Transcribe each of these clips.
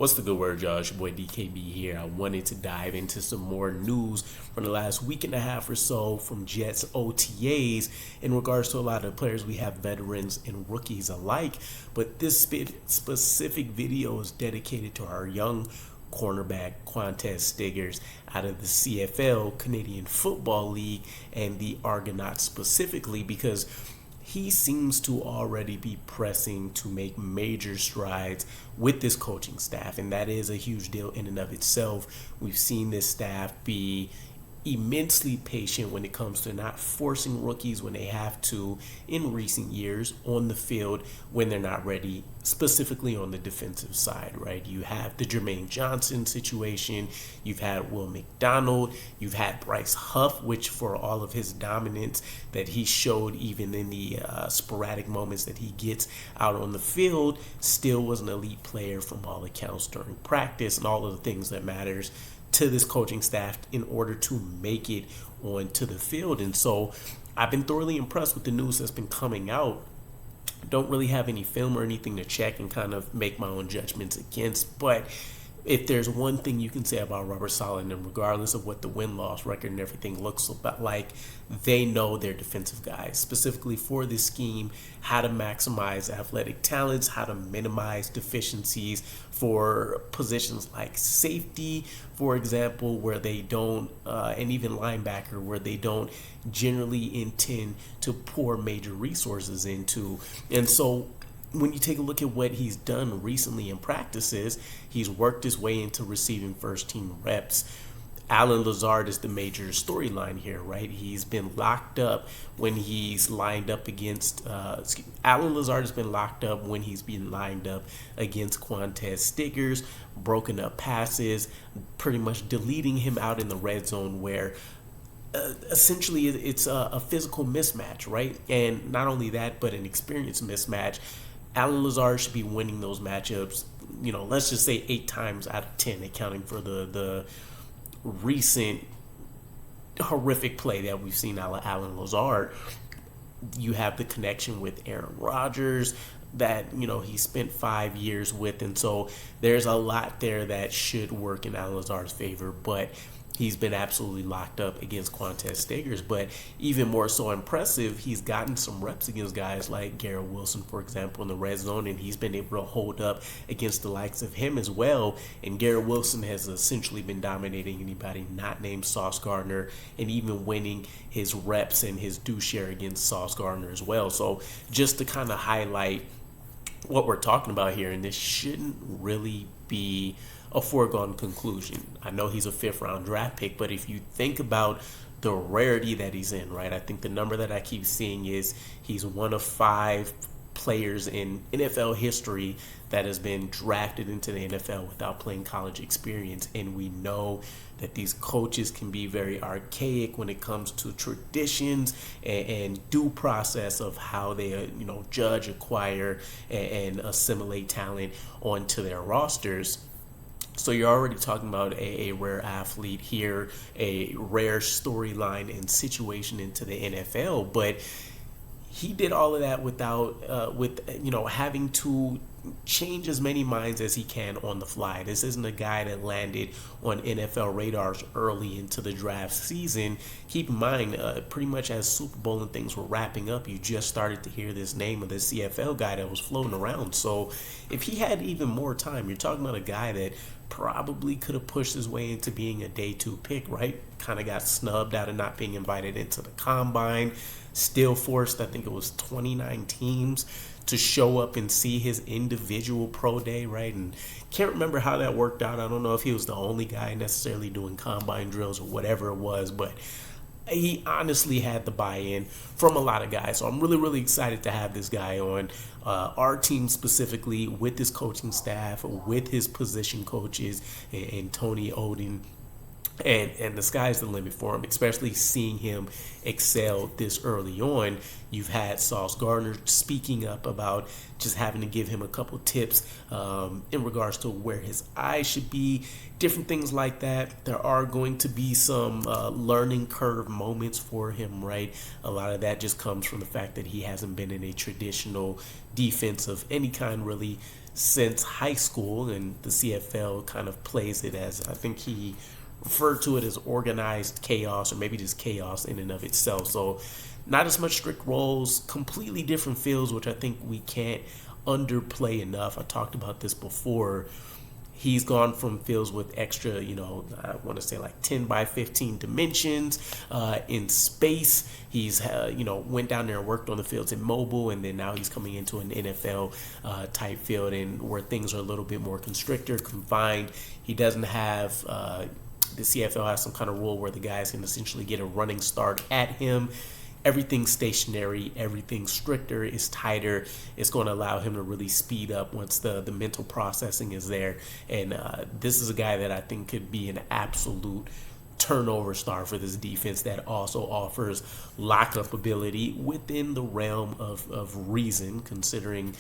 What's the good word, y'all? It's your boy DKB here. I wanted to dive into some more news from the last week and a half or so from Jets OTAs in regards to a lot of players. We have veterans and rookies alike, but this specific video is dedicated to our young cornerback Qwan'tez Stiggers out of the CFL, Canadian Football League, and the Argonauts specifically, because he seems to already be pressing to make major strides with this coaching staff, and that is a huge deal in and of itself. We've seen this staff be immensely patient when it comes to not forcing rookies when they have to in recent years on the field when they're not ready, specifically on the defensive side, right? You have the Jermaine Johnson situation, you've had Will McDonald, you've had Bryce Huff, which for all of his dominance that he showed even in the sporadic moments that he gets out on the field, still was an elite player from all accounts during practice and all of the things that matters to this coaching staff in order to make it onto the field. And so I've been thoroughly impressed with the news that's been coming out. Don't really have any film or anything to check and kind of make my own judgments against, but if there's one thing you can say about Robert Saleh, and regardless of what the win-loss record and everything looks like, they know their defensive guys, specifically for this scheme, how to maximize athletic talents, how to minimize deficiencies for positions like safety, for example, where they don't, and even linebacker, where they don't generally intend to pour major resources into. And so when you take a look at what he's done recently in practices, he's worked his way into receiving first-team reps. Allen Lazard is the major storyline here, right? He's been locked up when he's lined up against Allen Lazard has been locked up when he's been lined up against Qwan'tez Stiggers, broken up passes, pretty much deleting him out in the red zone where essentially it's a physical mismatch, right? And not only that, but an experience mismatch. Allen Lazard should be winning those matchups, let's just say 8 times out of 10, accounting for the recent horrific play that we've seen out of Allen Lazard. You have the connection with Aaron Rodgers that, he spent 5 years with, and so there's a lot there that should work in Allen Lazard's favor, but he's been absolutely locked up against Qwan'tez Stiggers. But even more so impressive, he's gotten some reps against guys like Garrett Wilson, for example, in the red zone, and he's been able to hold up against the likes of him as well. And Garrett Wilson has essentially been dominating anybody not named Sauce Gardner, and even winning his reps and his due share against Sauce Gardner as well. So just to kind of highlight what we're talking about here, and this shouldn't really be a foregone conclusion. I know he's a 5th-round draft pick, but if you think about the rarity that he's in, right? I think the number that I keep seeing is he's one of 5 players in NFL history that has been drafted into the NFL without playing college experience. And we know that these coaches can be very archaic when it comes to traditions and due process of how they, judge, acquire, and assimilate talent onto their rosters. So you're already talking about a rare athlete here, a rare storyline and situation into the NFL, but he did all of that without, having to change as many minds as he can on the fly. This isn't a guy that landed on NFL radars early into the draft season. Keep in mind, pretty much as Super Bowl and things were wrapping up, you just started to hear this name of the CFL guy that was floating around. So if he had even more time, you're talking about a guy that probably could have pushed his way into being a day 2 pick, right? Kind of got snubbed out of not being invited into the combine. Still forced, I think it was 29 teams to show up and see his individual pro day, right? And can't remember how that worked out. I don't know if he was the only guy necessarily doing combine drills or whatever it was, but he honestly had the buy-in from a lot of guys. So I'm really, really excited to have this guy on our team, specifically with his coaching staff, with his position coaches, and Tony Odin. And the sky's the limit for him, especially seeing him excel this early on. You've had Sauce Gardner speaking up about just having to give him a couple tips in regards to where his eyes should be, different things like that. There are going to be some learning curve moments for him, right? A lot of that just comes from the fact that he hasn't been in a traditional defense of any kind really since high school, and the CFL kind of plays it as, I think he referred to it as organized chaos, or maybe just chaos in and of itself. So not as much strict roles, completely different fields, which I think we can't underplay enough. I talked about this before. He's gone from fields with extra, I want to say like 10 by 15 dimensions in space. He's, went down there and worked on the fields in mobile, and then now he's coming into an NFL type field, and where things are a little bit more constricted, confined. He doesn't have, the CFL has some kind of rule where the guys can essentially get a running start at him. Everything's stationary, everything's stricter, is tighter. It's going to allow him to really speed up once the mental processing is there. And this is a guy that I think could be an absolute turnover star for this defense that also offers lockup ability within the realm of reason, considering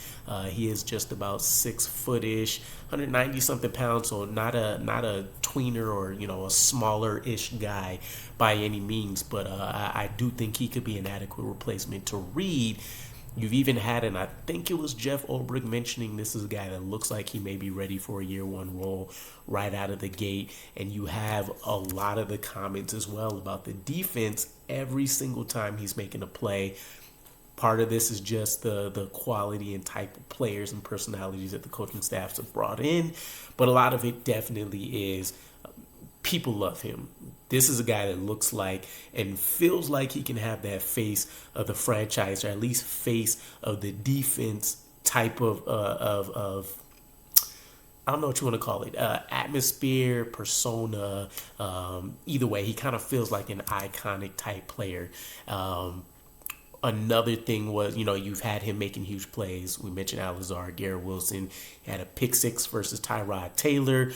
he is just about 6 foot-ish, 190 something pounds, so not a tweener or a smaller-ish guy by any means, but I do think he could be an adequate replacement to Reed. You've even had, and I think it was Jeff Ulbrich mentioning, this is a guy that looks like he may be ready for a year one role right out of the gate. And you have a lot of the comments as well about the defense every single time he's making a play. Part of this is just the quality and type of players and personalities that the coaching staffs have brought in. But a lot of it definitely is people love him. This is a guy that looks like and feels like he can have that face of the franchise, or at least face of the defense type of I don't know what you want to call it, atmosphere, persona. Either way, he kind of feels like an iconic type player. Another thing was, you've had him making huge plays. We mentioned Alizar, Garrett Wilson. He had a pick six versus Tyrod Taylor,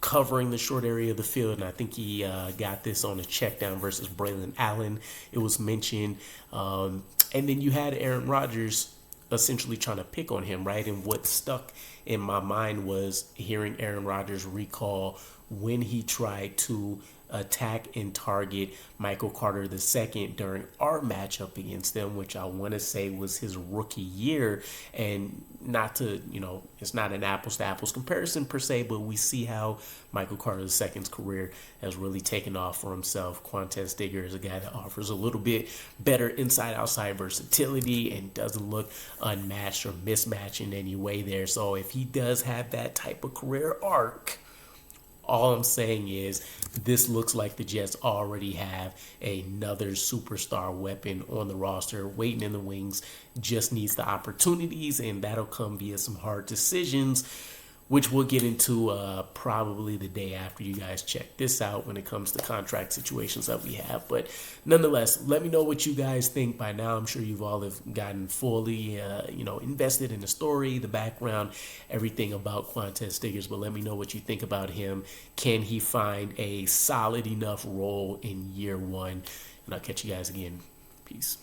covering the short area of the field, and I think he got this on a check down versus Braylon Allen. It was mentioned. And then you had Aaron Rodgers essentially trying to pick on him, right? And what stuck in my mind was hearing Aaron Rodgers recall when he tried to attack and target Michael Carter II during our matchup against them, which I want to say was his rookie year. And not to, it's not an apples to apples comparison per se, but we see how Michael Carter II's career has really taken off for himself. Qwan'tez Stiggers is a guy that offers a little bit better inside-outside versatility and doesn't look unmatched or mismatched in any way there. So if he does have that type of career arc, all I'm saying is this looks like the Jets already have another superstar weapon on the roster waiting in the wings. Just needs the opportunities, and that'll come via some hard decisions, which we'll get into probably the day after you guys check this out when it comes to contract situations that we have. But nonetheless, let me know what you guys think. By now, I'm sure you've all have gotten fully, invested in the story, the background, everything about Qwan'tez Stiggers. But let me know what you think about him. Can he find a solid enough role in year one? And I'll catch you guys again. Peace.